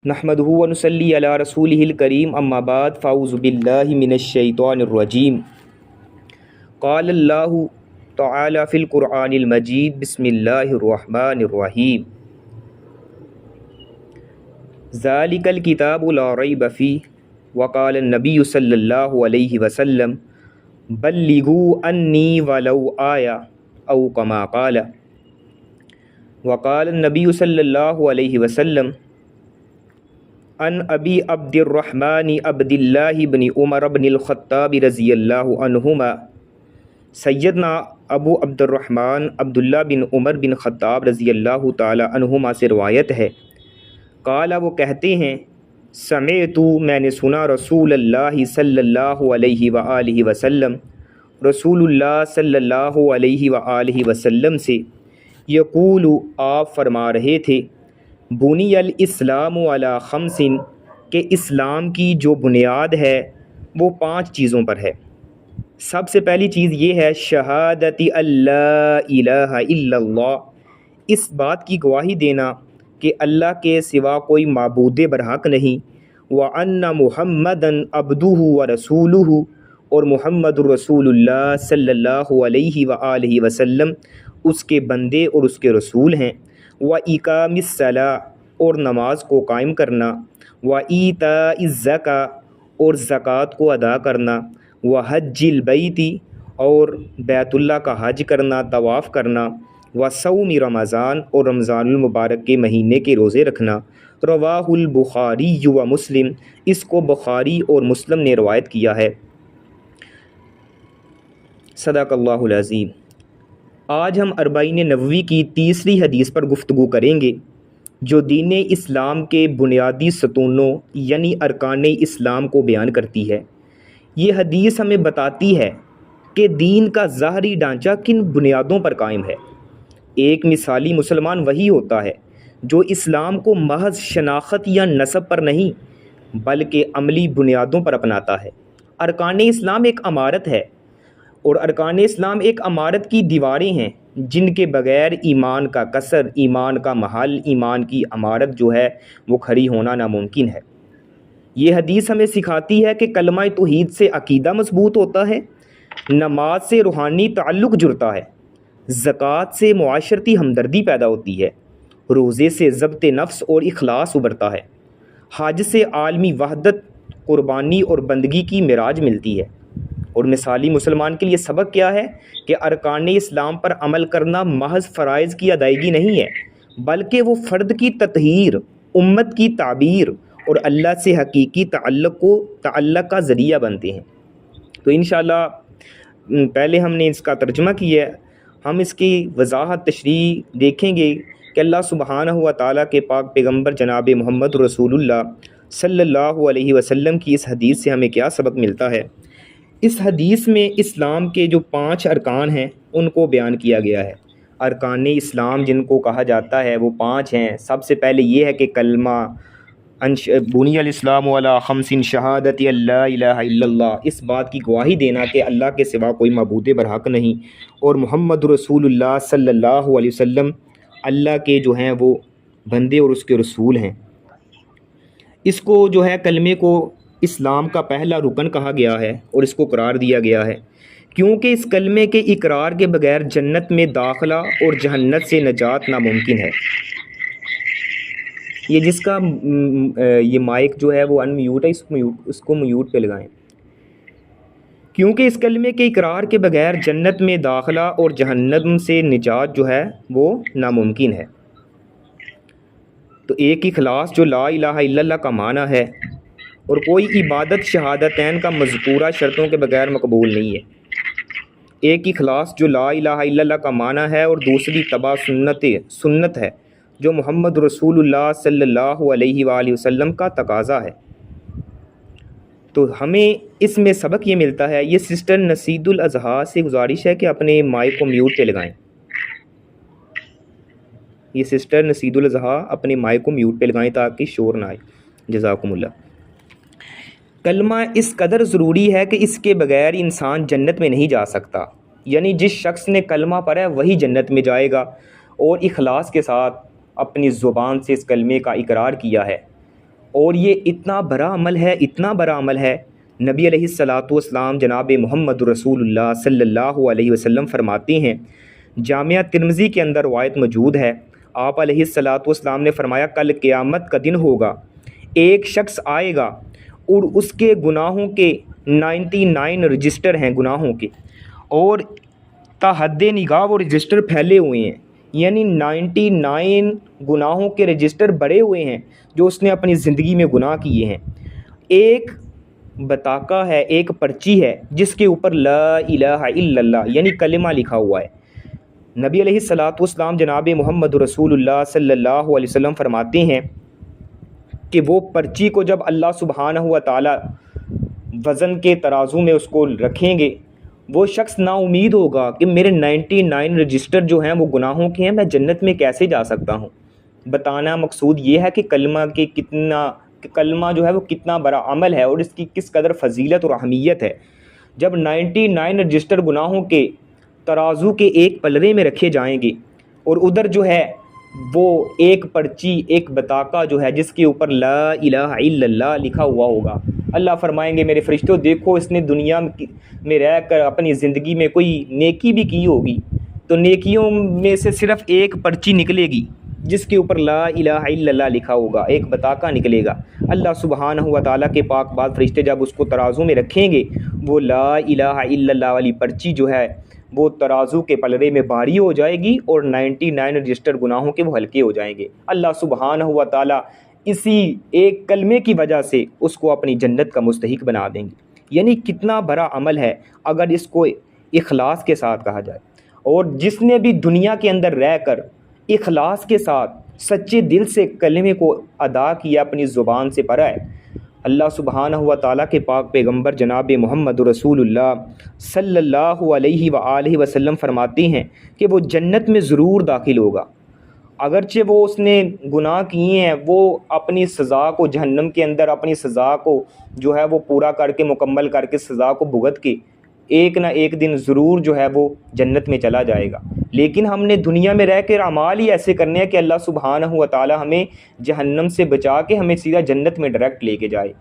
نحمدہ و نصلی علی رسولہ الکریم اما بعد فاعوذ باللہ من الشیطان الرجیم قال اللہ تعالی فی القرآن المجید بسم اللہ الرحمن الرحیم ذالک الکتاب لا ریب فیہ وقال النبی صلی اللہ علیہ وسلم بلغوا انی ولو آیہ او کما قال وقال النبی صلی اللہ علیہ وسلم ان ابی عبد الرحمن عبد اللہ بن عمر بن الخطاب رضی اللہ عنہما سیدنا ابو عبد الرحمن عبداللہ بن عمر بن خطاب رضی اللہ تعالی عنہما سے روایت ہے، قال وہ کہتے ہیں سمعت میں نے سنا رسول اللہ صلی اللہ علیہ وآلہ وسلم رسول اللہ صلی اللہ علیہ وآلہ وسلم سے یقول آپ فرما رہے تھے بنی الاسلام علی خمس کہ اسلام کی جو بنیاد ہے وہ 5 چیزوں پر ہے۔ سب سے پہلی چیز یہ ہے شہادت اللہ الہ الا اللہ، اس بات کی گواہی دینا کہ اللہ کے سوا کوئی معبود برحق نہیں، وَأَنَّ مُحَمَّدًا عَبْدُهُ وَرَسُولُهُ اور محمد رسول اللہ صلی اللہ علیہ وآلہ وسلم اس کے بندے اور اس کے رسول ہیں، وَإِقَامِ الصَّلَاةِ اور نماز کو قائم کرنا، وَإِيتَاءِ الزَّكَاةِ اور زکوٰۃ کو ادا کرنا، وَحَجِّ الْبَيْتِ اور بیت اللہ کا حج کرنا، طواف کرنا، وَصَوْمِ رمضان اور رمضان المبارک کے مہینے کے روزے رکھنا۔ رواہ البخاری و مسلم، اس کو بخاری اور مسلم نے روایت کیا ہے۔ صدق اللہ العظیم۔ آج ہم اربعین نووی کی تیسری حدیث پر گفتگو کریں گے جو دین اسلام کے بنیادی ستونوں یعنی ارکان اسلام کو بیان کرتی ہے۔ یہ حدیث ہمیں بتاتی ہے کہ دین کا ظاہری ڈھانچہ کن بنیادوں پر قائم ہے۔ ایک مثالی مسلمان وہی ہوتا ہے جو اسلام کو محض شناخت یا نسب پر نہیں بلکہ عملی بنیادوں پر اپناتا ہے۔ ارکان اسلام ایک عمارت ہے اور ارکان اسلام ایک عمارت کی دیواریں ہیں جن کے بغیر ایمان کا قصر، ایمان کا محل، ایمان کی عمارت جو ہے وہ کھڑی ہونا ناممکن ہے۔ یہ حدیث ہمیں سکھاتی ہے کہ کلمہ توحید سے عقیدہ مضبوط ہوتا ہے، نماز سے روحانی تعلق جڑتا ہے، زکوٰۃ سے معاشرتی ہمدردی پیدا ہوتی ہے، روزے سے ضبط نفس اور اخلاص ابھرتا ہے، حج سے عالمی وحدت، قربانی اور بندگی کی معراج ملتی ہے۔ اور مثالی مسلمان کے لیے سبق کیا ہے کہ ارکان اسلام پر عمل کرنا محض فرائض کی ادائیگی نہیں ہے بلکہ وہ فرد کی تطہیر، امت کی تعبیر اور اللہ سے حقیقی تعلق کا ذریعہ بنتے ہیں۔ تو انشاءاللہ پہلے ہم نے اس کا ترجمہ کیا ہے، ہم اس کی وضاحت تشریح دیکھیں گے کہ اللہ سبحانہ و تعالیٰ کے پاک پیغمبر جناب محمد رسول اللہ صلی اللہ علیہ وسلم کی اس حدیث سے ہمیں کیا سبق ملتا ہے۔ اس حدیث میں اسلام کے جو 5 ارکان ہیں ان کو بیان کیا گیا ہے۔ ارکان اسلام جن کو کہا جاتا ہے وہ 5 ہیں۔ سب سے پہلے یہ ہے کہ کلمہ بنی الاسلام علی خمس شہادت اللہ الہ الا اللہ، اس بات کی گواہی دینا کہ اللہ کے سوا کوئی معبود برحق نہیں اور محمد رسول اللہ صلی اللہ علیہ وسلم اللہ کے جو ہیں وہ بندے اور اس کے رسول ہیں۔ اس کو جو ہے کلمے کو اسلام کا پہلا رکن کہا گیا ہے اور اس کو قرار دیا گیا ہے کیونکہ اس کلمے کے اقرار کے بغیر جنت میں داخلہ اور جہنت سے نجات ناممکن ہے۔ یہ جس کا یہ مائک جو ہے وہ ان میوٹ ہے، اس کو میوٹ پہ لگائیں۔ کیونکہ اس کلمے کے اقرار کے بغیر جنت میں داخلہ اور جہنم سے نجات جو ہے وہ ناممکن ہے۔ تو ایک اخلاص جو لا الہ الا اللہ کا معنی ہے اور کوئی عبادت شہادتین کا مذکورہ شرطوں کے بغیر مقبول نہیں ہے۔ ایک اخلاص جو لا الہ الا اللہ کا معنی ہے اور دوسری تبع سنت ہے جو محمد رسول اللہ صلی اللہ علیہ وآلہ وسلم کا تقاضا ہے۔ تو ہمیں اس میں سبق یہ ملتا ہے، یہ سسٹر نصید الاضحیٰ سے گزارش ہے کہ اپنے مائک کو میوٹ پہ لگائیں۔ یہ سسٹر نصید الاضحیٰ اپنے مائک کو میوٹ پہ لگائیں تاکہ شور نہ آئے، جزاکم اللہ۔ کلمہ اس قدر ضروری ہے کہ اس کے بغیر انسان جنت میں نہیں جا سکتا، یعنی جس شخص نے کلمہ پڑھا ہے وہی جنت میں جائے گا اور اخلاص کے ساتھ اپنی زبان سے اس کلمے کا اقرار کیا ہے اور یہ اتنا بڑا عمل ہے، اتنا بڑا عمل ہے، نبی علیہ الصلاۃ والسلام جناب محمد رسول اللہ صلی اللہ علیہ وسلم فرماتے ہیں، جامعہ ترمذی کے اندر روایت موجود ہے، آپ علیہ الصلاۃ والسلام نے فرمایا کل قیامت کا دن ہوگا، ایک شخص آئے گا اور اس کے گناہوں کے 99 رجسٹر ہیں گناہوں کے، اور تا حد نگاہ وہ رجسٹر پھیلے ہوئے ہیں، یعنی 99 گناہوں کے رجسٹر بڑے ہوئے ہیں جو اس نے اپنی زندگی میں گناہ کیے ہیں۔ ایک بطاقہ ہے، ایک پرچی ہے جس کے اوپر لا الہ الا اللہ یعنی کلمہ لکھا ہوا ہے۔ نبی علیہ الصلاۃ والسلام جناب محمد رسول اللہ صلی اللہ علیہ وسلم فرماتے ہیں کہ وہ پرچی کو جب اللہ سبحانہ و تعالی وزن کے ترازو میں اس کو رکھیں گے، وہ شخص نا امید ہوگا کہ میرے 99 رجسٹر جو ہیں وہ گناہوں کے ہیں، میں جنت میں کیسے جا سکتا ہوں۔ بتانا مقصود یہ ہے کہ کلمہ جو ہے وہ کتنا بڑا عمل ہے اور اس کی کس قدر فضیلت اور اہمیت ہے۔ جب 99 رجسٹر گناہوں کے ترازو کے ایک پلڑے میں رکھے جائیں گے اور ادھر جو ہے وہ ایک پرچی، ایک بطاقہ جو ہے جس کے اوپر لا الہ الا اللہ لکھا ہوا ہوگا، اللہ فرمائیں گے میرے فرشتوں دیکھو اس نے دنیا میں رہ کر اپنی زندگی میں کوئی نیکی بھی کی ہوگی، تو نیکیوں میں سے صرف ایک پرچی نکلے گی جس کے اوپر لا الہ الا اللہ لکھا ہوگا، ایک بطاقہ نکلے گا۔ اللہ سبحانہ و تعالیٰ کے پاک باز فرشتے جب اس کو ترازو میں رکھیں گے، وہ لا الہ الا اللہ والی پرچی جو ہے وہ ترازو کے پلڑے میں بھاری ہو جائے گی اور 99 رجسٹر گناہوں کے وہ ہلکے ہو جائیں گے۔ اللہ سبحانہ و تعالیٰ اسی ایک کلمے کی وجہ سے اس کو اپنی جنت کا مستحق بنا دیں گے۔ یعنی کتنا بڑا عمل ہے اگر اس کو اخلاص کے ساتھ کہا جائے، اور جس نے بھی دنیا کے اندر رہ کر اخلاص کے ساتھ سچے دل سے کلمے کو ادا کیا، اپنی زبان سے پڑھا ہے، اللہ سبحانہ و تعالیٰ کے پاک پیغمبر جناب محمد رسول اللہ صلی اللہ علیہ وآلہ وسلم فرماتے ہیں کہ وہ جنت میں ضرور داخل ہوگا، اگرچہ وہ اس نے گناہ کیے ہیں، وہ اپنی سزا کو جہنم کے اندر اپنی سزا کو جو ہے وہ پورا کر کے مکمل کر کے سزا کو بھگت کے ایک نہ ایک دن ضرور جو ہے وہ جنت میں چلا جائے گا، لیکن ہم نے دنیا میں رہ کے اعمال ہی ایسے کرنے ہیں کہ اللہ سبحانہ و تعالی ہمیں جہنم سے بچا کے ہمیں سیدھا جنت میں ڈائریکٹ لے کے جائے۔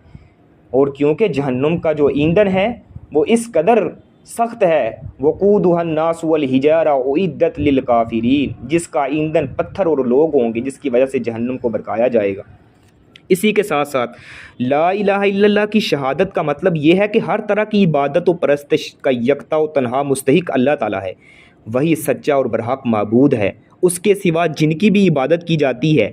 اور کیونکہ جہنم کا جو ایندھن ہے وہ اس قدر سخت ہے، وقودها الناس والحجارہ اعدت للکافرین، جس کا ایندھن پتھر اور لوگ ہوں گے، جس کی وجہ سے جہنم کو بھڑکایا جائے گا۔ اسی کے ساتھ ساتھ لا الہ الا اللہ کی شہادت کا مطلب یہ ہے کہ ہر طرح کی عبادت و پرستش کا یکتا و تنہا مستحق اللہ تعالیٰ ہے، وہی سچا اور برحق معبود ہے، اس کے سوا جن کی بھی عبادت کی جاتی ہے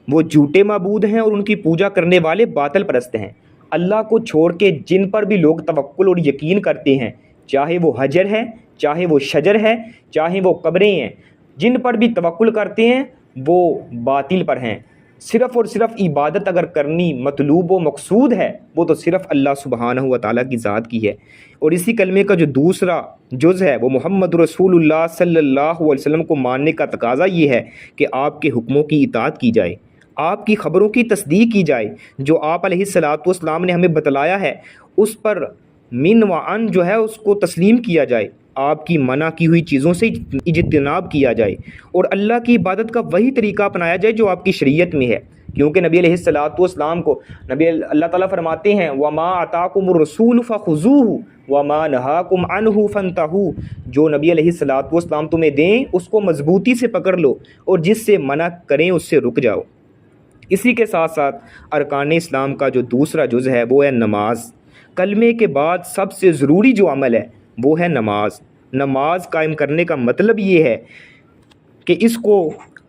وہ جھوٹے معبود ہیں اور ان کی پوجا کرنے والے باطل پرست ہیں۔ اللہ کو چھوڑ کے جن پر بھی لوگ توکل اور یقین کرتے ہیں، چاہے وہ حجر ہے، چاہے وہ شجر ہے، چاہے وہ قبریں ہیں، جن پر بھی توکل کرتے ہیں وہ باطل پر ہیں۔ صرف اور صرف عبادت اگر کرنی مطلوب و مقصود ہے وہ تو صرف اللہ سبحانہ و تعالیٰ کی ذات کی ہے۔ اور اسی کلمے کا جو دوسرا جز ہے وہ محمد رسول اللہ صلی اللہ علیہ وسلم کو ماننے کا تقاضا یہ ہے کہ آپ کے حکموں کی اطاعت کی جائے، آپ کی خبروں کی تصدیق کی جائے، جو آپ علیہ الصلاۃ والسلام نے ہمیں بتلایا ہے اس پر من و عن جو ہے اس کو تسلیم کیا جائے، آپ کی منع کی ہوئی چیزوں سے اجتناب کیا جائے، اور اللہ کی عبادت کا وہی طریقہ اپنایا جائے جو آپ کی شریعت میں ہے۔ کیونکہ نبی علیہ الصلاۃ والسلام کو اللہ تعالیٰ فرماتے ہیں وَمَا آتَاكُمُ الرَّسُولُ فَخُذُوهُ وَمَا نَهَاكُمْ عَنْهُ فَانْتَهُوا، جو نبی علیہ الصلاۃ والسلام تمہیں دیں اس کو مضبوطی سے پکڑ لو اور جس سے منع کریں اس سے رک جاؤ۔ اسی کے ساتھ ساتھ ارکان اسلام کا جو دوسرا جز ہے وہ ہے نماز۔ کلمے کے بعد سب سے ضروری جو عمل ہے وہ ہے نماز۔ نماز قائم کرنے کا مطلب یہ ہے کہ اس کو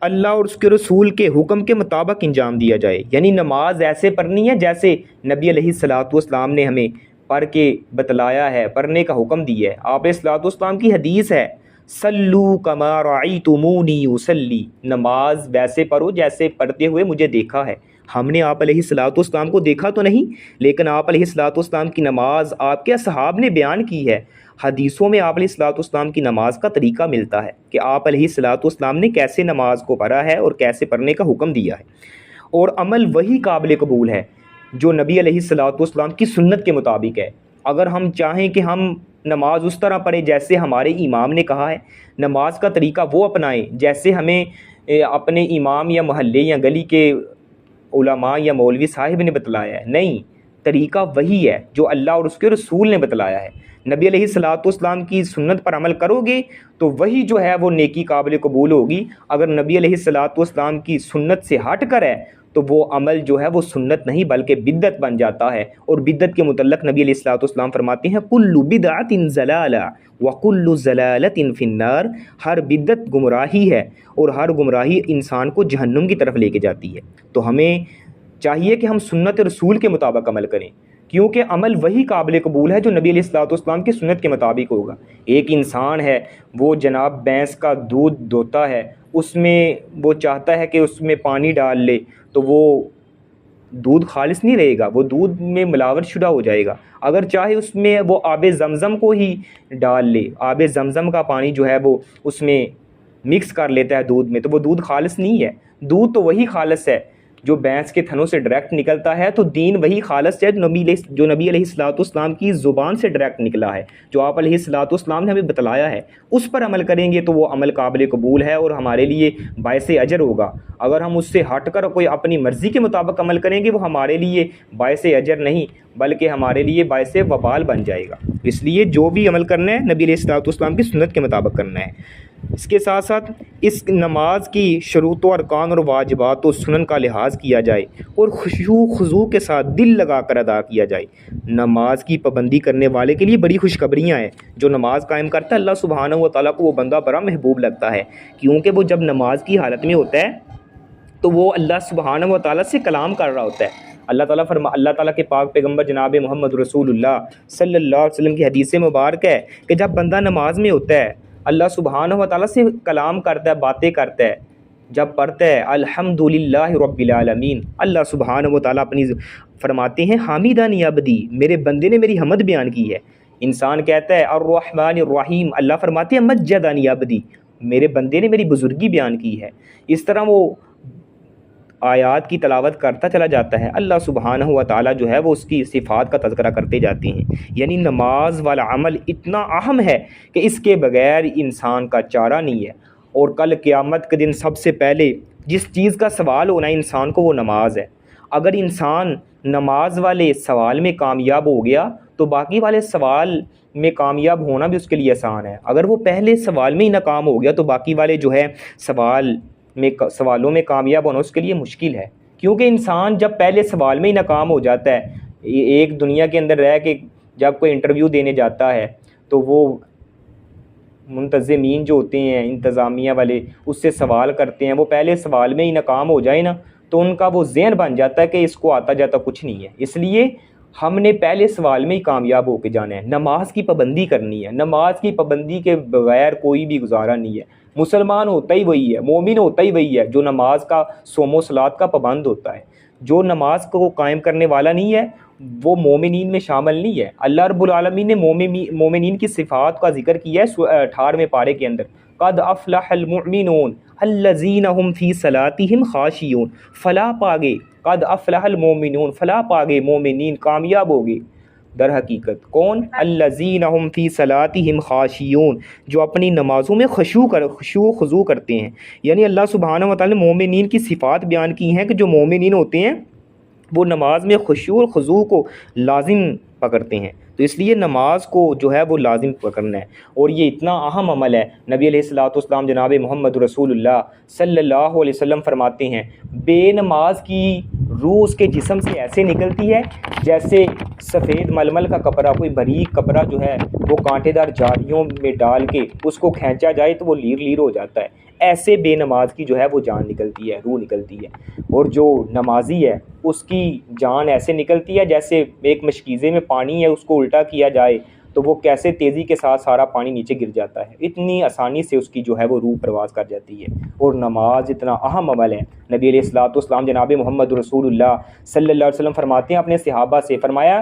اللہ اور اس کے رسول کے حکم کے مطابق انجام دیا جائے، یعنی نماز ایسے پڑھنی ہے جیسے نبی علیہ الصلاۃ والسلام نے ہمیں پڑھ کے بتلایا ہے، پڑھنے کا حکم دیا ہے۔ آپ علیہ الصلاۃ والسلام کی حدیث ہے صلو کما رأیتمونی اصلی، نماز ویسے پڑھو جیسے پڑھتے ہوئے مجھے دیکھا ہے۔ ہم نے آپ علیہ الصلاۃ والسلام کو دیکھا تو نہیں، لیکن آپ علیہ الصلاۃ والسلام کی نماز آپ کے اصحاب نے بیان کی ہے۔ حدیثوں میں آپ علیہ الصلاۃ والسلام کی نماز کا طریقہ ملتا ہے کہ آپ علیہ الصلاۃ والسلام نے کیسے نماز کو پڑھا ہے اور کیسے پڑھنے کا حکم دیا ہے۔ اور عمل وہی قابل قبول ہے جو نبی علیہ الصلاۃ والسلام کی سنت کے مطابق ہے۔ اگر ہم چاہیں کہ ہم نماز اس طرح پڑھیں جیسے ہمارے امام نے کہا ہے، نماز کا طریقہ وہ اپنائیں جیسے ہمیں اپنے امام یا محلے یا گلی کے علماء یا مولوی صاحب نے بتلایا ہے، نہیں، طریقہ وہی ہے جو اللہ اور اس کے رسول نے بتلایا ہے۔ نبی علیہ الصلوۃ والسلام کی سنت پر عمل کرو گے تو وہی جو ہے وہ نیکی قابل قبول ہوگی۔ اگر نبی علیہ الصلوۃ والسلام کی سنت سے ہٹ کر ہے تو وہ عمل جو ہے وہ سنت نہیں بلکہ بدعت بن جاتا ہے۔ اور بدعت کے متعلق نبی علیہ الصلوۃ والسلام فرماتے ہیں کل بدعۃ ضلالہ وکل ضلالۃ فی النار، ہر بدعت گمراہی ہے اور ہر گمراہی انسان کو جہنم کی طرف لے کے جاتی ہے۔ تو ہمیں چاہیے کہ ہم سنت رسول کے مطابق عمل کریں، کیونکہ عمل وہی قابل قبول ہے جو نبی علیہ الصلوۃ والسلام کی سنت کے مطابق ہوگا۔ ایک انسان ہے وہ جناب بھینس کا دودھ دھوتا ہے، اس میں وہ چاہتا ہے کہ اس میں پانی ڈال لے تو وہ دودھ خالص نہیں رہے گا، وہ دودھ میں ملاوٹ شدہ ہو جائے گا۔ اگر چاہے اس میں وہ آب زمزم کو ہی ڈال لے، آب زمزم کا پانی جو ہے وہ اس میں مکس کر لیتا ہے دودھ میں، تو وہ دودھ خالص نہیں ہے۔ دودھ تو وہی خالص ہے جو بھینس کے تھنوں سے ڈائریکٹ نکلتا ہے، تو دین وہی خالص ہے جو نبی علیہ الصلوۃ والسلام کی زبان سے ڈائریکٹ نکلا ہے، جو آپ علیہ الصلوۃ والسلام نے ہمیں بتلایا ہے، اس پر عمل کریں گے تو وہ عمل قابل قبول ہے اور ہمارے لیے باعث اجر ہوگا۔ اگر ہم اس سے ہٹ کر کوئی اپنی مرضی کے مطابق عمل کریں گے وہ ہمارے لیے باعث اجر نہیں بلکہ ہمارے لیے باعث وبال بن جائے گا۔ اس لیے جو بھی عمل کرنا ہے نبی علیہ الصلوۃ والسلام کی سنت کے مطابق کرنا ہے۔ اس کے ساتھ ساتھ اس نماز کی شروط و ارکان اور واجبات و سنن کا لحاظ کیا جائے اور خشوع خضوع کے ساتھ دل لگا کر ادا کیا جائے۔ نماز کی پابندی کرنے والے کے لیے بڑی خوشخبریاں ہیں۔ جو نماز قائم کرتا ہے اللہ سبحانہ و تعالیٰ کو وہ بندہ بڑا محبوب لگتا ہے، کیونکہ وہ جب نماز کی حالت میں ہوتا ہے تو وہ اللہ سبحانہ و تعالیٰ سے کلام کر رہا ہوتا ہے۔ اللہ تعالیٰ کے پاک پیغمبر جناب محمد رسول اللہ صلی اللہ علیہ وسلم کی حدیث مبارک ہے کہ جب بندہ نماز میں ہوتا ہے اللہ سبحانہ و تعالیٰ سے کلام کرتا ہے، باتیں کرتا ہے، جب پڑھتا ہے الحمدللہ رب العالمین، اللہ سبحانہ و تعالیٰ اپنی فرماتے ہیں حامدانی عبدی، میرے بندے نے میری حمد بیان کی ہے۔ انسان کہتا ہے الرحمن الرحیم، اللہ فرماتے ہیں مجدانی عبدی، میرے بندے نے میری بزرگی بیان کی ہے۔ اس طرح وہ آیات کی تلاوت کرتا چلا جاتا ہے، اللہ سبحانہ و تعالیٰ جو ہے وہ اس کی صفات کا تذکرہ کرتے جاتے ہیں۔ یعنی نماز والا عمل اتنا اہم ہے کہ اس کے بغیر انسان کا چارہ نہیں ہے، اور کل قیامت کے دن سب سے پہلے جس چیز کا سوال ہونا ہے انسان کو وہ نماز ہے۔ اگر انسان نماز والے سوال میں کامیاب ہو گیا تو باقی والے سوال میں کامیاب ہونا بھی اس کے لیے آسان ہے۔ اگر وہ پہلے سوال میں ہی ناکام ہو گیا تو باقی والے جو ہے سوالوں میں کامیاب ہونا اس کے لیے مشکل ہے، کیونکہ انسان جب پہلے سوال میں ہی ناکام ہو جاتا ہے، ایک دنیا کے اندر رہ کے جب کوئی انٹرویو دینے جاتا ہے تو وہ منتظمین جو ہوتے ہیں انتظامیہ والے اس سے سوال کرتے ہیں، وہ پہلے سوال میں ہی ناکام ہو جائے نا تو ان کا وہ ذہن بن جاتا ہے کہ اس کو آتا جاتا کچھ نہیں ہے۔ اس لیے ہم نے پہلے سوال میں ہی کامیاب ہو کے جانا ہے، نماز کی پابندی کرنی ہے۔ نماز کی پابندی کے بغیر کوئی بھی گزارا نہیں ہے۔ مسلمان ہوتا ہی وہی ہے، مومن ہوتا ہی وہی ہے جو نماز کا صوم و صلات کا پابند ہوتا ہے۔ جو نماز کو قائم کرنے والا نہیں ہے وہ مومنین میں شامل نہیں ہے۔ اللہ رب العالمین نے مومنین کی صفات کا ذکر کیا ہے 18ویں پارے کے اندر، قد افلح المؤمنون الذین هم فی صلاتہم خاشعون، فلاح پاگے، قد افلح المؤمنون، فلاح پاگے مومنین، کامیاب ہوگے۔ در حقیقت کون؟ الذین هم فی صلاتہم خاشعون، جو اپنی نمازوں میں خشوع خضوع کرتے ہیں۔ یعنی اللہ سبحانہ و تعالی نے مومنین کی صفات بیان کی ہیں کہ جو مومنین ہوتے ہیں وہ نماز میں خشوع اور خضوع کو لازم پکڑتے ہیں۔ تو اس لیے نماز کو جو ہے وہ لازم پکڑنا ہے، اور یہ اتنا اہم عمل ہے۔ نبی علیہ الصلوۃ والسلام جناب محمد رسول اللہ صلی اللہ علیہ وسلم فرماتے ہیں بے نماز کی روح اس کے جسم سے ایسے نکلتی ہے جیسے سفید ململ کا کپڑا، کوئی باریک کپڑا جو ہے وہ کانٹے دار جالیوں میں ڈال کے اس کو کھینچا جائے تو وہ لیر لیر ہو جاتا ہے، ایسے بے نماز کی جو ہے وہ جان نکلتی ہے، روح نکلتی ہے۔ اور جو نمازی ہے اس کی جان ایسے نکلتی ہے جیسے ایک مشکیزے میں پانی ہے، اس کو الٹا کیا جائے تو وہ کیسے تیزی کے ساتھ سارا پانی نیچے گر جاتا ہے، اتنی آسانی سے اس کی جو ہے وہ روح پرواز کر جاتی ہے۔ اور نماز اتنا اہم عمل ہے۔ نبی علیہ الصلوۃ والسلام جناب محمد رسول اللہ صلی اللہ علیہ وسلم فرماتے ہیں اپنے صحابہ سے، فرمایا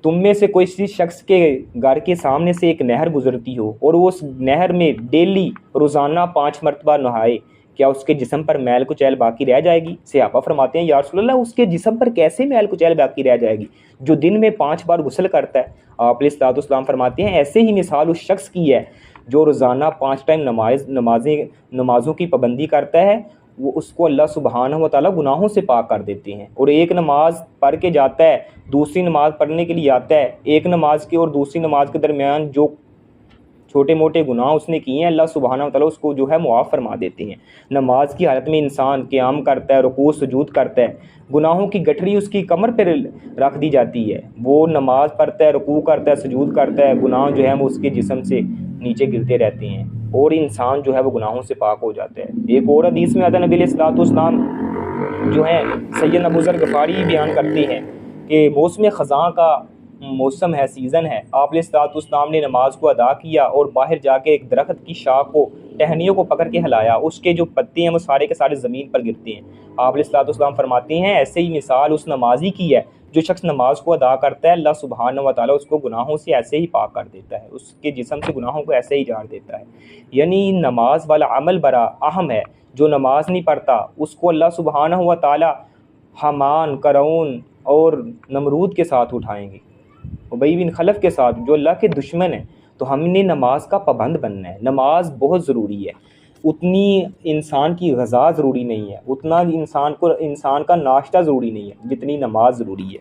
تم میں سے کوئی شخص کے گھر کے سامنے سے ایک نہر گزرتی ہو اور وہ اس نہر میں ڈیلی روزانہ 5 مرتبہ نہائے، کیا اس کے جسم پر میل کچیل باقی رہ جائے گی؟ صحابہ فرماتے ہیں یا رسول اللہ اس کے جسم پر کیسے میل کچیل باقی رہ جائے گی جو دن میں 5 بار غسل کرتا ہے؟ آپ علیہ الصلوۃ والسلام فرماتے ہیں ایسے ہی مثال اس شخص کی ہے جو روزانہ 5 ٹائم نمازوں کی پابندی کرتا ہے وہ اس کو اللہ سبحانہ و تعالیٰ گناہوں سے پاک کر دیتے ہیں۔ اور ایک نماز پڑھ کے جاتا ہے، دوسری نماز پڑھنے کے لیے آتا ہے، ایک نماز کے اور دوسری نماز کے درمیان جو چھوٹے موٹے گناہ اس نے کیے ہیں اللہ سبحانہ و تعالیٰ اس کو جو ہے معاف فرما دیتے ہیں۔ نماز کی حالت میں انسان قیام کرتا ہے، رکوع سجود کرتا ہے، گناہوں کی گٹھری اس کی کمر پہ رکھ دی جاتی ہے، وہ نماز پڑھتا ہے، رکوع کرتا ہے، سجود کرتا ہے، گناہ جو ہے وہ اس کے جسم سے نیچے گرتے رہتے ہیں اور انسان جو ہے وہ گناہوں سے پاک ہو جاتا ہے۔ ایک اور حدیث میں آتا ہے، نبی علیہ الصلوۃ والسلام جو ہے سیدنا ابو ذر غفاری بیان کرتے ہیں کہ موسم خزاں کا موسم ہے، سیزن ہے، آپ علیہ الصلوۃ والسلام نے نماز کو ادا کیا اور باہر جا کے ایک درخت کی شاخ کو ٹہنیوں کو پکڑ کے ہلایا، اس کے جو پتے ہیں وہ سارے کے سارے زمین پر گرتے ہیں۔ آپ علیہ الصلوۃ والسلام فرماتے ہیں ایسے ہی مثال اس نمازی کی ہے جو شخص نماز کو ادا کرتا ہے، اللہ سبحانہ و تعالیٰ اس کو گناہوں سے ایسے ہی پاک کر دیتا ہے، اس کے جسم سے گناہوں کو ایسے ہی جھاڑ دیتا ہے۔ یعنی نماز والا عمل بڑا اہم ہے، جو نماز نہیں پڑھتا اس کو اللہ سبحانہ و تعالیٰ حامان، قارون اور نمرود کے ساتھ اٹھائیں گے، ابی بن خلف کے ساتھ، جو اللہ کے دشمن ہیں۔ تو ہم نے نماز کا پابند بننا ہے، نماز بہت ضروری ہے، اتنی انسان کی غذا ضروری نہیں ہے، اتنا انسان کا ناشتہ ضروری نہیں ہے جتنی نماز ضروری ہے۔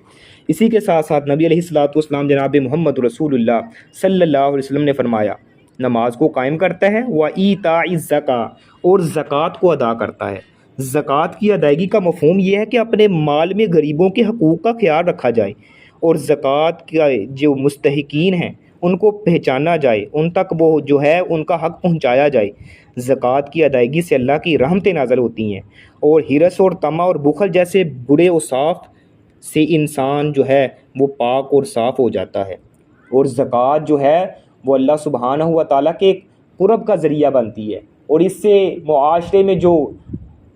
اسی کے ساتھ ساتھ نبی علیہ الصلوۃ والسلام جناب محمد رسول اللہ صلی اللہ علیہ وسلم نے فرمایا نماز کو قائم کرتا ہے وَإِيتَاءِ الزَّكَاةِ اور زکوٰۃ کو ادا کرتا ہے۔ زکوٰۃ کی ادائیگی کا مفہوم یہ ہے کہ اپنے مال میں غریبوں کے حقوق کا خیال رکھا جائے اور زکوٰۃ کے جو مستحقین ہیں ان کو پہچانا جائے، ان تک وہ جو ہے ان کا حق پہنچایا جائے۔ زکوٰۃ کی ادائیگی سے اللہ کی رحمتیں نازل ہوتی ہیں اور ہرس اور طمع اور بخل جیسے برے اوصاف سے انسان جو ہے وہ پاک اور صاف ہو جاتا ہے۔ اور زکوٰۃ جو ہے وہ اللہ سبحانہ و تعالیٰ کے قرب کا ذریعہ بنتی ہے اور اس سے معاشرے میں جو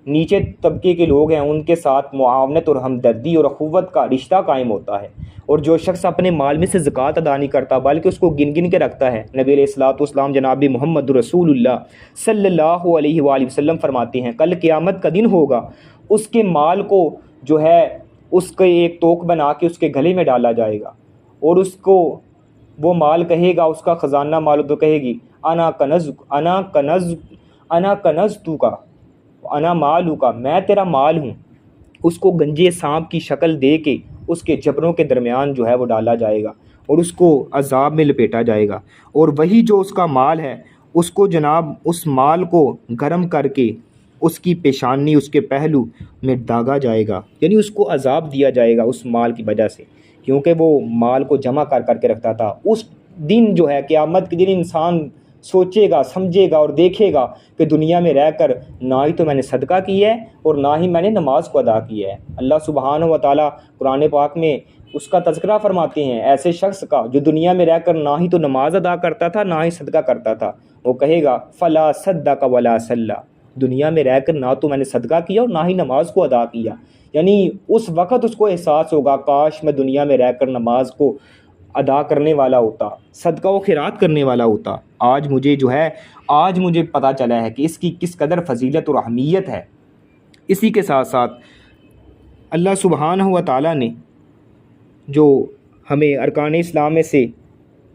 نیچے طبقے کے لوگ ہیں ان کے ساتھ معاونت اور ہمدردی اور اخوت کا رشتہ قائم ہوتا ہے۔ اور جو شخص اپنے مال میں سے زکوٰۃ ادا نہیں کرتا بلکہ اس کو گن گن کے رکھتا ہے، نبی علیہ الصلوۃ والسلام جناب محمد رسول اللہ صلی اللہ علیہ وآلہ وسلم فرماتے ہیں کل قیامت کا دن ہوگا، اس کے مال کو جو ہے اس کے ایک توق بنا کے اس کے گلے میں ڈالا جائے گا اور اس کو وہ مال کہے گا، اس کا خزانہ مال تو کہے گی انا کنز کا انا مالو کا، میں تیرا مال ہوں۔ اس کو گنجے سانپ کی شکل دے کے اس کے جبڑوں کے درمیان جو ہے وہ ڈالا جائے گا اور اس کو عذاب میں لپیٹا جائے گا، اور وہی جو اس کا مال ہے اس کو جناب اس مال کو گرم کر کے اس کی پیشانی، اس کے پہلو میں داغا جائے گا، یعنی اس کو عذاب دیا جائے گا اس مال کی وجہ سے، کیونکہ وہ مال کو جمع کر کر کے رکھتا تھا۔ اس دن جو ہے قیامت کے دن انسان سوچے گا، سمجھے گا اور دیکھے گا کہ دنیا میں رہ کر نہ ہی تو میں نے صدقہ کیا ہے اور نہ ہی میں نے نماز کو ادا کیا ہے۔ اللہ سبحانہ و تعالیٰ قرآن پاک میں اس کا تذکرہ فرماتے ہیں ایسے شخص کا جو دنیا میں رہ کر نہ ہی تو نماز ادا کرتا تھا نہ ہی صدقہ کرتا تھا، وہ کہے گا فلا صدق ولا صلی، دنیا میں رہ کر نہ تو میں نے صدقہ کیا اور نہ ہی نماز کو ادا کیا۔ یعنی اس وقت اس کو احساس ہوگا کاش میں دنیا میں رہ کر نماز کو ادا کرنے والا ہوتا، صدقہ و خیرات کرنے والا ہوتا۔ آج مجھے پتہ چلا ہے کہ اس کی کس قدر فضیلت اور اہمیت ہے۔ اسی کے ساتھ ساتھ اللہ سبحانہ و تعالیٰ نے جو ہمیں ارکان اسلام میں سے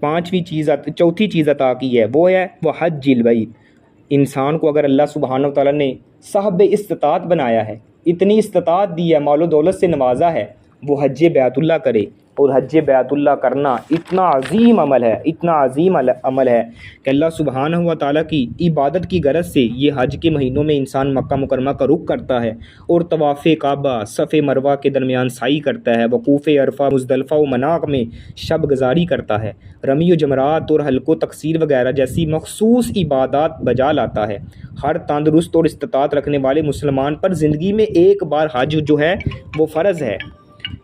چوتھی چیز عطا کی ہے وہ ہے وہ حج البیت۔ انسان کو اگر اللہ سبحانہ و تعالیٰ نے صاحب استطاعت بنایا ہے، اتنی استطاعت دی ہے، مال و دولت سے نوازا ہے، وہ حج بیت اللہ کرے۔ اور حج بیت اللہ کرنا اتنا عظیم عمل ہے کہ اللہ سبحانہ و تعالیٰ کی عبادت کی غرض سے یہ حج کے مہینوں میں انسان مکہ مکرمہ کا رخ کرتا ہے اور طواف کعبہ، صفا مروہ کے درمیان سعی کرتا ہے، وقوف عرفہ، مزدلفہ و مناق میں شب گزاری کرتا ہے، رمی و جمرات اور حلق و تقصیر وغیرہ جیسی مخصوص عبادات بجا لاتا ہے۔ ہر تندرست اور استطاعت رکھنے والے مسلمان پر زندگی میں ایک بار حج جو ہے وہ فرض ہے۔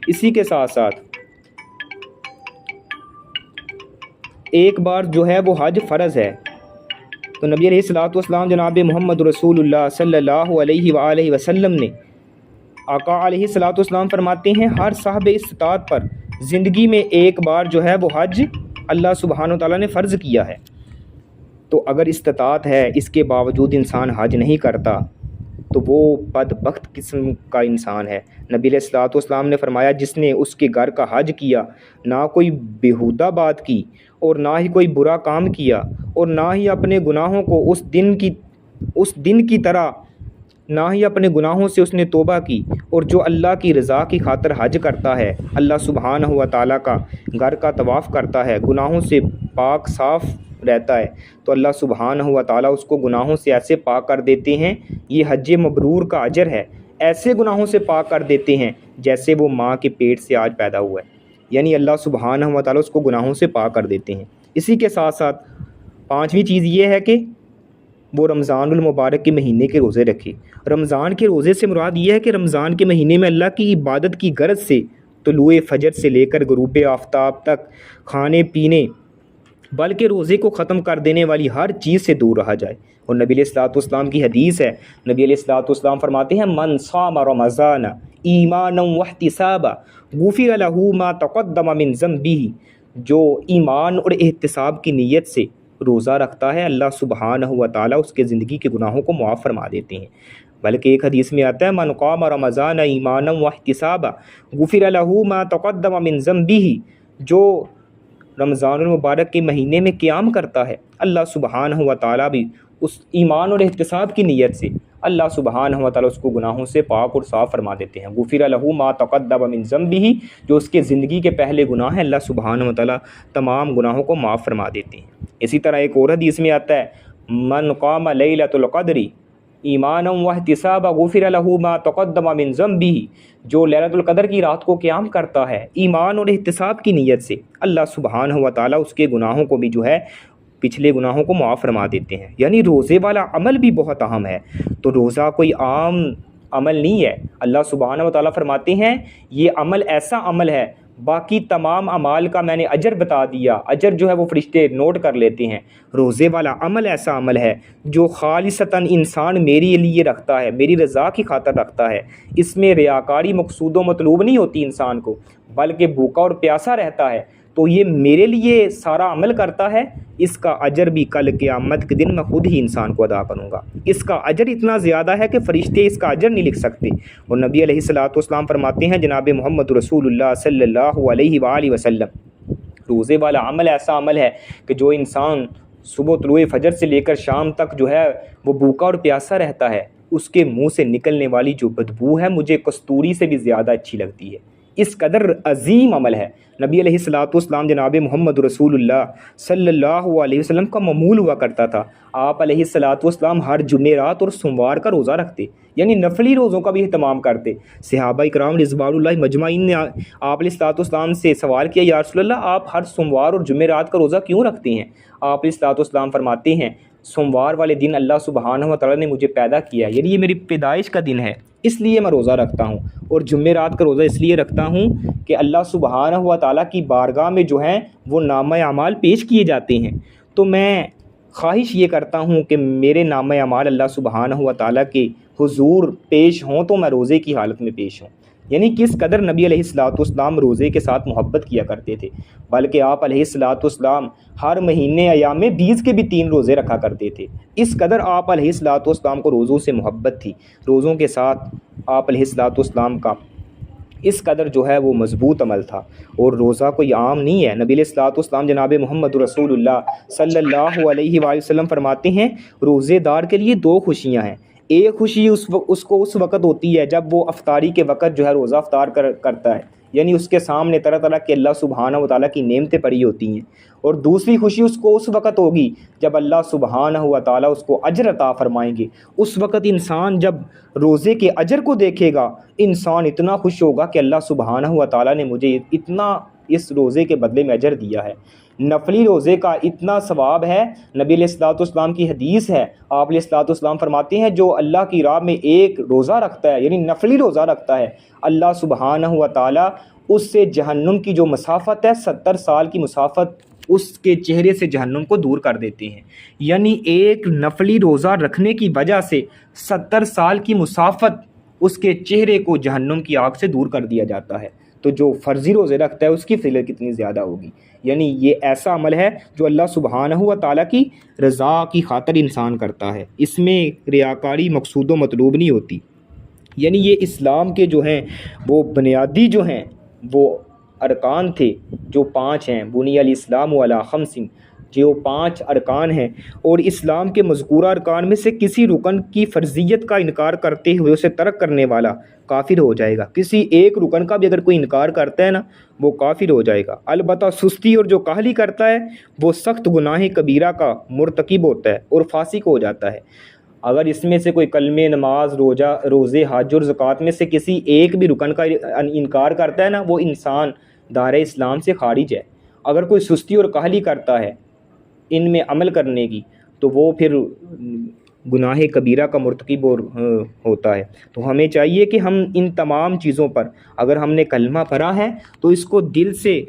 اسی کے ساتھ ساتھ ایک بار جو ہے وہ حج فرض ہے۔ تو نبی علیہ الصلوۃ والسلام جناب محمد رسول اللہ صلی اللہ علیہ وآلہ وسلم نے آقا علیہ الصلوۃ والسلام فرماتے ہیں ہر صاحب استطاعت پر زندگی میں ایک بار جو ہے وہ حج اللہ سبحانہ و تعالیٰ نے فرض کیا ہے۔ تو اگر استطاعت ہے اس کے باوجود انسان حج نہیں کرتا تو وہ بدبخت قسم کا انسان ہے۔ نبی علیہ الصلوۃ والسلام نے فرمایا جس نے اس کے گھر کا حج کیا، نہ کوئی بیہودہ بات کی اور نہ ہی کوئی برا کام کیا اور نہ ہی اپنے گناہوں کو اس دن کی طرح نہ ہی اپنے گناہوں سے اس نے توبہ کی، اور جو اللہ کی رضا کی خاطر حج کرتا ہے، اللہ سبحانہ و تعالیٰ کا گھر کا طواف کرتا ہے، گناہوں سے پاک صاف رہتا ہے، تو اللہ سبحانہ و تعالیٰ اس کو گناہوں سے ایسے پاک کر دیتے ہیں، یہ حج مبرور کا اجر ہے، ایسے گناہوں سے پاک کر دیتے ہیں جیسے وہ ماں کے پیٹ سے آج پیدا ہوا ہے، یعنی اللہ سبحانہ و تعالیٰ اس کو گناہوں سے پاک کر دیتے ہیں۔ اسی کے ساتھ ساتھ پانچویں چیز یہ ہے کہ وہ رمضان المبارک کے مہینے کے روزے رکھے۔ رمضان کے روزے سے مراد یہ ہے کہ رمضان کے مہینے میں اللہ کی عبادت کی غرض سے طلوع فجر سے لے کر غروب آفتاب تک کھانے پینے بلکہ روزے کو ختم کر دینے والی ہر چیز سے دور رہا جائے۔ اور نبی علیہ الصلوۃ والسلام کی حدیث ہے، نبی علیہ الصلوۃ والسلام فرماتے ہیں من صام رمضان ایمانا واحتسابا غفر له ما تقدم من ذنبہ، جو ایمان اور احتساب کی نیت سے روزہ رکھتا ہے اللہ سبحانہ و تعالیٰ اس کے زندگی کے گناہوں کو معاف فرما دیتے ہیں۔ بلکہ ایک حدیث میں آتا ہے من قام رمضان ایمانا واحتسابا غفر له ما تقدم من ذنبہ، جو رمضان المبارک کے مہینے میں قیام کرتا ہے اللہ سبحانہ و تعالیٰ بھی اس ایمان اور احتساب کی نیت سے اللہ سبحانہ و تعالیٰ اس کو گناہوں سے پاک اور صاف فرما دیتے ہیں۔ غفر له ما تقدم من ذنبہ، جو اس کے زندگی کے پہلے گناہ ہیں اللہ سبحانہ و تعالیٰ تمام گناہوں کو معاف فرما دیتے ہیں۔ اسی طرح ایک اور حدیث میں آتا ہے من قام لیلۃ القدر ایمانا واحتسابا غفر له ما تقدم من ذنبہ، جو لیلۃ القدر کی رات کو قیام کرتا ہے ایمان اور احتساب کی نیت سے اللہ سبحانہ و تعالیٰ اس کے گناہوں کو بھی جو ہے پچھلے گناہوں کو معاف فرما دیتے ہیں۔ یعنی روزے والا عمل بھی بہت اہم ہے، تو روزہ کوئی عام عمل نہیں ہے۔ اللہ سبحانہ و تعالیٰ فرماتے ہیں یہ عمل ایسا عمل ہے، باقی تمام اعمال کا میں نے اجر بتا دیا، اجر جو ہے وہ فرشتے نوٹ کر لیتے ہیں۔ روزے والا عمل ایسا عمل ہے جو خالصتاً انسان میرے لیے رکھتا ہے، میری رضا کی خاطر رکھتا ہے، اس میں ریاکاری مقصود و مطلوب نہیں ہوتی انسان کو، بلکہ بھوکا اور پیاسا رہتا ہے، تو یہ میرے لیے سارا عمل کرتا ہے، اس کا اجر بھی کل قیامت کے دن میں خود ہی انسان کو ادا کروں گا۔ اس کا اجر اتنا زیادہ ہے کہ فرشتے اس کا اجر نہیں لکھ سکتے۔ اور نبی علیہ الصلوۃ والسلام فرماتے ہیں جناب محمد رسول اللہ صلی اللہ علیہ وآلہ وسلم، روزے والا عمل ایسا عمل ہے کہ جو انسان صبح طلوع فجر سے لے کر شام تک جو ہے وہ بھوکا اور پیاسا رہتا ہے، اس کے منہ سے نکلنے والی جو بدبو ہے مجھے کستوری سے بھی زیادہ اچھی لگتی ہے، اس قدر عظیم عمل ہے۔ نبی علیہ الصلوۃ والسلام جناب محمد رسول اللہ صلی اللہ علیہ وسلم کا معمول ہوا کرتا تھا، آپ علیہ الصلوۃ والسلام ہر جمعرات اور سوموار کا روزہ رکھتے، یعنی نفلی روزوں کا بھی اہتمام کرتے۔ صحابہ کرام رضوان اللہ مجمعین نے آپ علیہ الصلوۃ والسلام سے سوال کیا یا رسول اللہ آپ ہر سوموار اور جمعرات کا روزہ کیوں رکھتے ہیں؟ آپ علیہ الصلوۃ والسلام فرماتے ہیں سوموار والے دن اللہ سبحانہ و تعالیٰ نے مجھے پیدا کیا، یعنی یہ میری پیدائش کا دن ہے، اس لیے میں روزہ رکھتا ہوں، اور جمعرات کا روزہ اس لیے رکھتا ہوں کہ اللہ سبحانہ و تعالیٰ کی بارگاہ میں جو ہیں وہ نامہ اعمال پیش کیے جاتے ہیں، تو میں خواہش یہ کرتا ہوں کہ میرے نامہ اعمال اللہ سبحانہ و تعالیٰ کے حضور پیش ہوں تو میں روزے کی حالت میں پیش ہوں۔ یعنی کس قدر نبی علیہ الصلوۃ والسلام روزے کے ساتھ محبت کیا کرتے تھے، بلکہ آپ علیہ الصلوۃ والسلام ہر مہینے ایام بیس کے بھی 3 روزے رکھا کرتے تھے، اس قدر آپ علیہ الصلوۃ والسلام کو روزوں سے محبت تھی، روزوں کے ساتھ آپ علیہ الصلوۃ والسلام کا اس قدر جو ہے وہ مضبوط عمل تھا۔ اور روزہ کوئی عام نہیں ہے، نبی علیہ الصلوۃ والسلام جناب محمد رسول اللہ صلی اللہ علیہ وآلہ وسلم فرماتے ہیں روزے دار کے لیے 2 خوشیاں ہیں، ایک خوشی اس کو اس وقت ہوتی ہے جب وہ افطاری کے وقت جو ہے روزہ افطار کرتا ہے، یعنی اس کے سامنے طرح طرح کے اللہ سبحانہ و تعالیٰ کی نعمتیں پڑی ہوتی ہیں، اور دوسری خوشی اس کو اس وقت ہوگی جب اللہ سبحانہ و تعالیٰ اس کو اجر عطا فرمائیں گے۔ اس وقت انسان جب روزے کے اجر کو دیکھے گا، انسان اتنا خوش ہوگا کہ اللہ سبحانہ و تعالیٰ نے مجھے اتنا اس روزے کے بدلے میں اجر دیا ہے، نفلی روزے کا اتنا ثواب ہے۔ نبی علیہ الصلوۃ والسلام کی حدیث ہے، آپ علیہ الصلوۃ والسلام فرماتے ہیں جو اللہ کی راہ میں ایک روزہ رکھتا ہے، یعنی نفلی روزہ رکھتا ہے، اللہ سبحانہ و تعالیٰ اس سے جہنم کی جو مسافت ہے 70 سال کی مسافت اس کے چہرے سے جہنم کو دور کر دیتے ہیں۔ یعنی ایک نفلی روزہ رکھنے کی وجہ سے 70 سال کی مسافت اس کے چہرے کو جہنم کی آگ سے دور کر دیا جاتا ہے، تو جو فرضی روزے رکھتا ہے اس کی فضیلت کتنی زیادہ ہوگی۔ یعنی یہ ایسا عمل ہے جو اللہ سبحانہ و تعالیٰ کی رضا کی خاطر انسان کرتا ہے، اس میں ریاکاری مقصود و مطلوب نہیں ہوتی۔ یعنی یہ اسلام کے جو ہیں وہ بنیادی جو ہیں وہ ارکان تھے جو 5 ہیں، بنی الاسلام علی 5، جو 5 ارکان ہیں، اور اسلام کے مذکورہ ارکان میں سے کسی رکن کی فرضیت کا انکار کرتے ہوئے اسے ترک کرنے والا کافر ہو جائے گا۔ کسی ایک رکن کا بھی اگر کوئی انکار کرتا ہے نا، وہ کافر ہو جائے گا۔ البتہ سستی اور جو کاہلی کرتا ہے وہ سخت گناہ کبیرہ کا مرتکب ہوتا ہے اور فاسق ہو جاتا ہے۔ اگر اس میں سے کوئی کلمے، نماز، روزے، حج اور زکوٰۃ میں سے کسی ایک بھی رکن کا انکار کرتا ہے نا، وہ انسان دائرہ اسلام سے خارج ہے۔ اگر کوئی سستی اور کاہلی کرتا ہے ان میں عمل کرنے کی، تو وہ پھر گناہ کبیرہ کا مرتکب ہوتا ہے۔ تو ہمیں چاہیے کہ ہم ان تمام چیزوں پر، اگر ہم نے کلمہ پڑھا ہے تو اس کو دل سے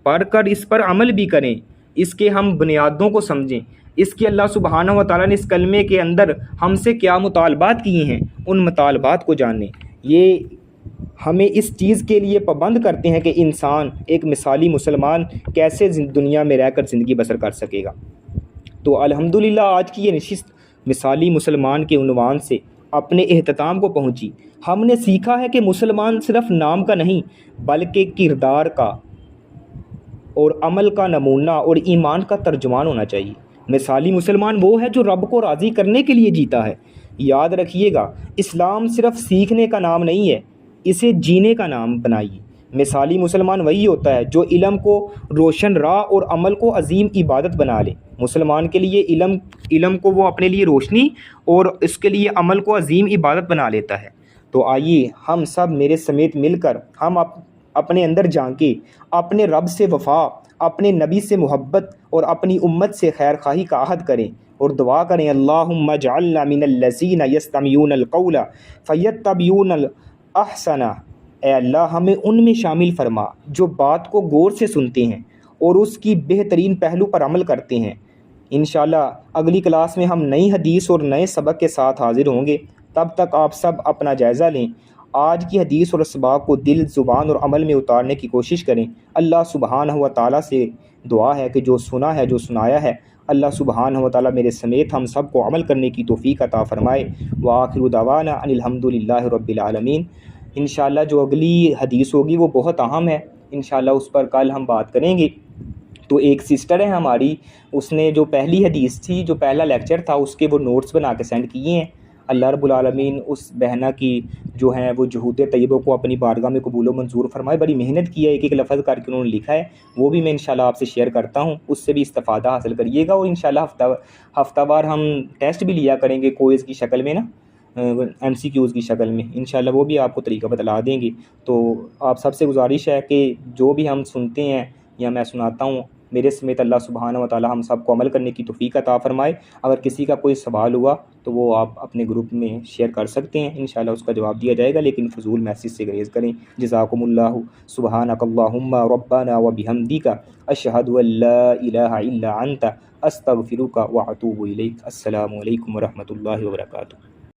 پڑھ کر اس پر عمل بھی کریں، اس کے ہم بنیادوں کو سمجھیں، اس کے اللہ سبحانہ و تعالیٰ نے اس کلمے کے اندر ہم سے کیا مطالبات کیے ہیں، ان مطالبات کو جانیں۔ یہ ہمیں اس چیز کے لیے پابند کرتے ہیں کہ انسان ایک مثالی مسلمان کیسے دنیا میں رہ کر زندگی بسر کر سکے گا۔ تو الحمدللہ آج کی یہ نشست مثالی مسلمان کے عنوان سے اپنے اختتام کو پہنچی۔ ہم نے سیکھا ہے کہ مسلمان صرف نام کا نہیں بلکہ کردار کا اور عمل کا نمونہ اور ایمان کا ترجمان ہونا چاہیے۔ مثالی مسلمان وہ ہے جو رب کو راضی کرنے کے لیے جیتا ہے۔ یاد رکھیے گا، اسلام صرف سیکھنے کا نام نہیں ہے، اسے جینے کا نام بنائیے۔ مثالی مسلمان وہی ہوتا ہے جو علم کو روشن راہ اور عمل کو عظیم عبادت بنا لے۔ مسلمان کے لیے علم کو وہ اپنے لیے روشنی اور اس کے لیے عمل کو عظیم عبادت بنا لیتا ہے۔ تو آئیے ہم سب میرے سمیت مل کر ہم اپنے اندر جھانکیں، اپنے رب سے وفا، اپنے نبی سے محبت اور اپنی امت سے خیر خواہی کا عہد کریں اور دعا کریں، اللہم اجعلنا من الذین یستمعون القول فیتبعون احسنہ۔ اے اللہ ہمیں ان میں شامل فرما جو بات کو غور سے سنتے ہیں اور اس کی بہترین پہلو پر عمل کرتے ہیں۔ انشاءاللہ اگلی کلاس میں ہم نئی حدیث اور نئے سبق کے ساتھ حاضر ہوں گے۔ تب تک آپ سب اپنا جائزہ لیں، آج کی حدیث اور اسباق کو دل، زبان اور عمل میں اتارنے کی کوشش کریں۔ اللہ سبحانہ و تعالیٰ سے دعا ہے کہ جو سنا ہے، جو سنایا ہے، اللہ سبحانہ و تعالیٰ میرے سمیت ہم سب کو عمل کرنے کی توفیق عطا فرمائے۔ وآخر دعوانا ان الحمدللہ رب العالمین۔ انشاءاللہ جو اگلی حدیث ہوگی وہ بہت اہم ہے، انشاءاللہ اس پر کل ہم بات کریں گے۔ تو ایک سسٹر ہے ہماری، اس نے جو پہلی حدیث تھی، جو پہلا لیکچر تھا، اس کے وہ نوٹس بنا کے سینڈ کیے ہیں۔ اللہ رب العالمین اس بہنہ کی جو ہیں وہ جہود طیبوں کو اپنی بارگاہ میں قبول و منظور فرمائے۔ بڑی محنت کی ہے، ایک ایک لفظ کر کے انہوں نے لکھا ہے، وہ بھی میں انشاءاللہ آپ سے شیئر کرتا ہوں، اس سے بھی استفادہ حاصل کریے گا۔ اور انشاءاللہ ہفتہ وار ہم ٹیسٹ بھی لیا کریں گے کوئز کی شکل میں نا، ایم سی کیوز کی شکل میں، انشاءاللہ وہ بھی آپ کو طریقہ بتلا دیں گے۔ تو آپ سب سے گزارش ہے کہ جو بھی ہم سنتے ہیں یا میں سناتا ہوں، میرے سمیت اللہ سبحانہ و تعالیٰ ہم سب کو عمل کرنے کی توفیق عطا فرمائے۔ اگر کسی کا کوئی سوال ہوا تو وہ آپ اپنے گروپ میں شیئر کر سکتے ہیں، انشاءاللہ اس کا جواب دیا جائے گا، لیکن فضول میسیج سے گریز کریں۔ جزاکم اللہ، سبحانک اللہم ربنا و بحمدک، اشہد ان لا الہ الا انت، استغفرک و اتوب الیک۔ السلام علیکم و رحمۃ اللہ وبرکاتہ۔